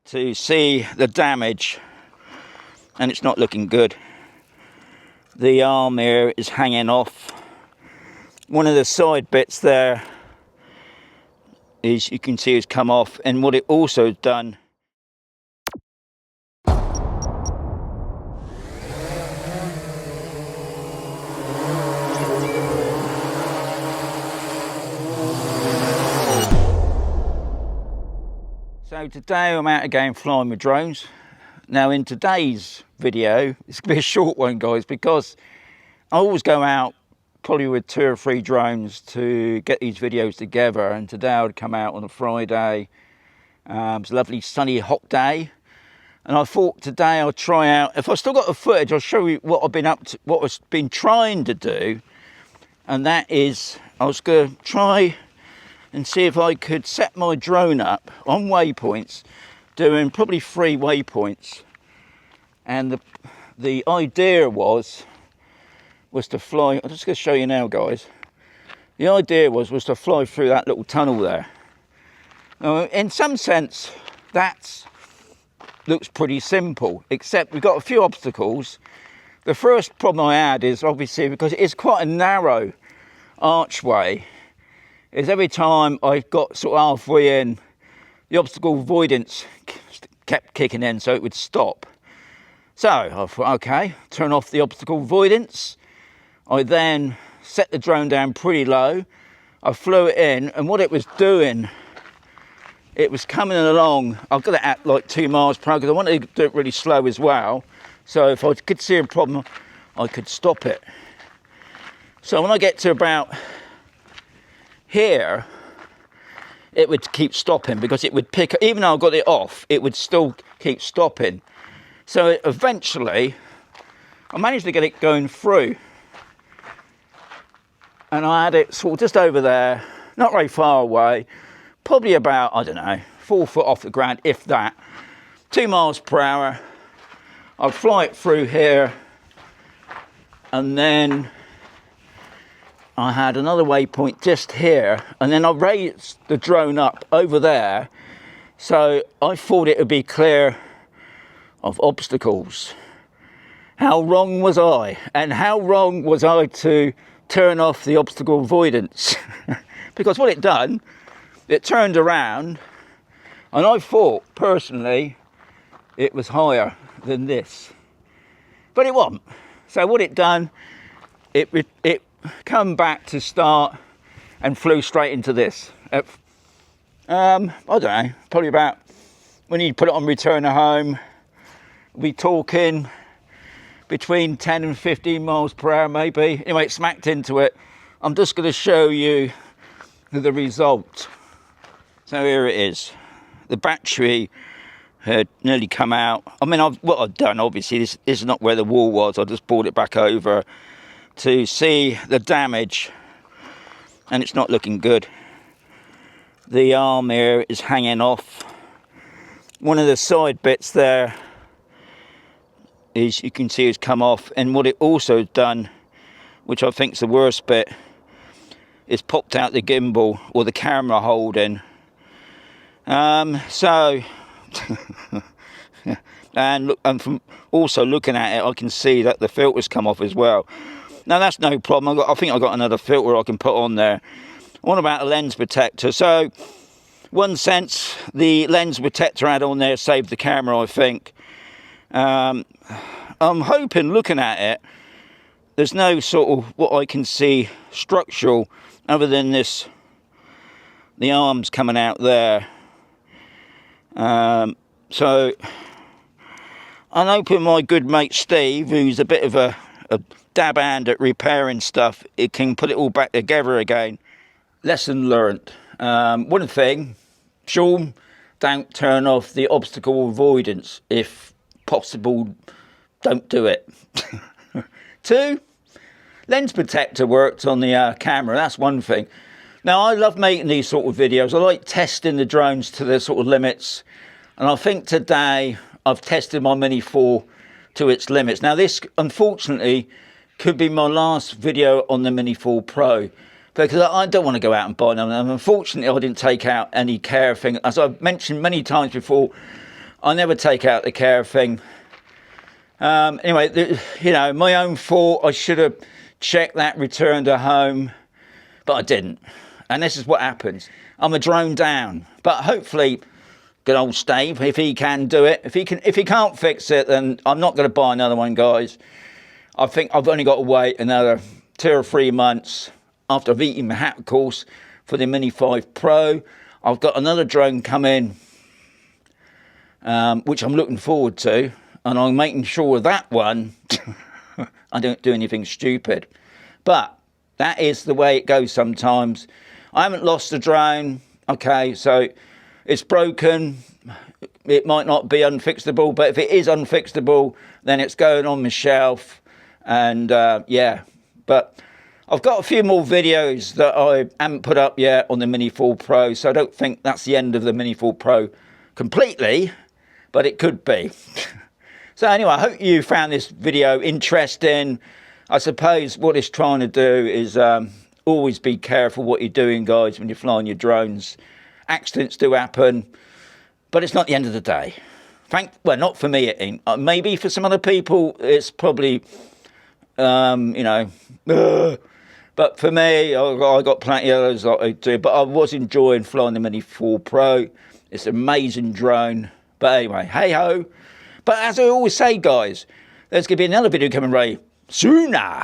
to see the damage, and it's not looking good. The arm here is hanging off. One of the side bits there is, you can see, has come off, and what it also has done, so today I'm out again flying with drones. Now in today's video, it's going to be a short one, guys, because I always go out probably with 2 or 3 drones to get these videos together, and today I would come out on a Friday. It's a lovely sunny hot day, and I thought today I'll try out, if I still got the footage, I'll show you what I've been up to, what I've been trying to do, and that is I was going to try and see if I could set my drone up on waypoints, doing probably 3 waypoints, and the idea was to fly. I'm just going to show you now, guys. The idea was to fly through that little tunnel there. Now, in some sense, that looks pretty simple, except we've got a few obstacles. The first problem I had is obviously because it's quite a narrow archway, is every time I got sort of halfway in, the obstacle avoidance kept kicking in, so it would stop. So I thought, okay, turn off the obstacle avoidance. I then set the drone down pretty low. I flew it in, and what it was doing, it was coming along. I've got it at like 2 miles per hour because I wanted to do it really slow as well. So if I could see a problem, I could stop it. So when I get to about here, it would keep stopping because it would pick, even though I got it off, it would still keep stopping. So eventually, I managed to get it going through. And I had it sort of just over there, not very far away, probably about, I don't know, 4 foot off the ground, if that. 2 miles per hour. I'd fly it through here, and then I had another waypoint just here, and then I raised the drone up over there, so I thought it would be clear of obstacles. How wrong was I? And how wrong was I to turn off the obstacle avoidance? Because what it done, it turned around, and I thought personally it was higher than this, but it wasn't. So what it done, it come back to start and flew straight into this. I don't know, probably about, when you put it on return to home, we'll be talking between 10 and 15 miles per hour maybe. Anyway, it smacked into it. I'm just going to show you the result. So here it is. The battery had nearly come out. I mean, what I've done, obviously, this is not where the wall was. I just brought it back over to see the damage, and it's not looking good. The arm here is hanging off. One of the side bits there is, you can see, has come off, and what it also has done, which I think is the worst bit, is popped out the gimbal or the camera holding. So and look, and from also looking at it, I can see that the filter's come off as well. Now that's no problem. I think I've got another filter I can put on there. What about a lens protector? So one sense, the lens protector I had on there saved the camera, I think. I'm hoping, looking at it, there's no sort of, what I can see, structural, other than this, the arms coming out there. So I'm hoping my good mate Steve, who's a bit of a dab hand at repairing stuff, it can put it all back together again. Lesson learnt. One thing, Sean, don't turn off the obstacle avoidance. If possible, don't do it. 2, lens protector worked on the camera. That's one thing. Now, I love making these sort of videos. I like testing the drones to their sort of limits, and I think today I've tested my Mini 4 to its limits. Now, this unfortunately could be my last video on the Mini 4 Pro, because I don't want to go out and buy them. And unfortunately, I didn't take out any care thing. As I've mentioned many times before, I never take out the camera thing. Anyway, you know, my own fault. I should have checked that return to home, but I didn't. And this is what happens. I'm a drone down, but hopefully, good old Steve, if he can do it, if he can't fix it, then I'm not going to buy another one, guys. I think I've only got to wait another 2 or 3 months after I've eaten my hat, of course, for the Mini 5 Pro. I've got another drone coming, which I'm looking forward to, and I'm making sure that one I don't do anything stupid. But that is the way it goes sometimes. I haven't lost the drone. Okay, so it's broken. It might not be unfixable, but if it is unfixable, then it's going on my shelf. And yeah, but I've got a few more videos that I haven't put up yet on the Mini 4 Pro, so I don't think that's the end of the Mini 4 Pro completely, but it could be. So anyway, I hope you found this video interesting. I suppose what it's trying to do is always be careful what you're doing, guys, when you're flying your drones. Accidents do happen, but it's not the end of the day. Well, not for me, it ain't. Maybe for some other people, it's probably, you know, but for me, I got plenty of others that I do. But I was enjoying flying the Mini 4 Pro. It's an amazing drone. But anyway, hey-ho. But as I always say, guys, there's going to be another video coming right sooner.